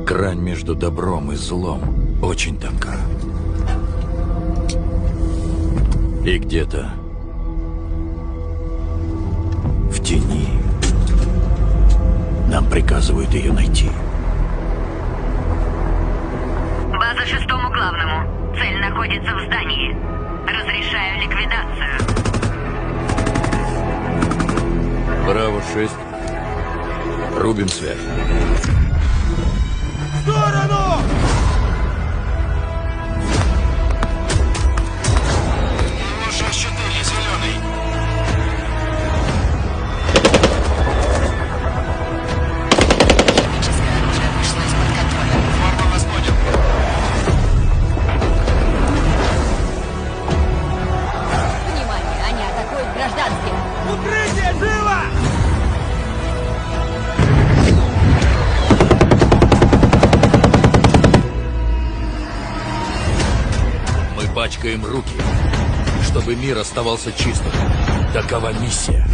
Грань между добром и злом очень тонка. И где-то в тени нам приказывают ее найти. База 6-му главному. Цель находится в здании. Разрешаю ликвидацию. Браво-6. Рубим связь. В сторону! ШС-4, зеленый. Химическое оружие вышло из-под контроля. Форма вас понял. Внимание, они атакуют гражданских. Укрытие, живо! Мы пачкаем руки, чтобы мир оставался чистым. Такова миссия.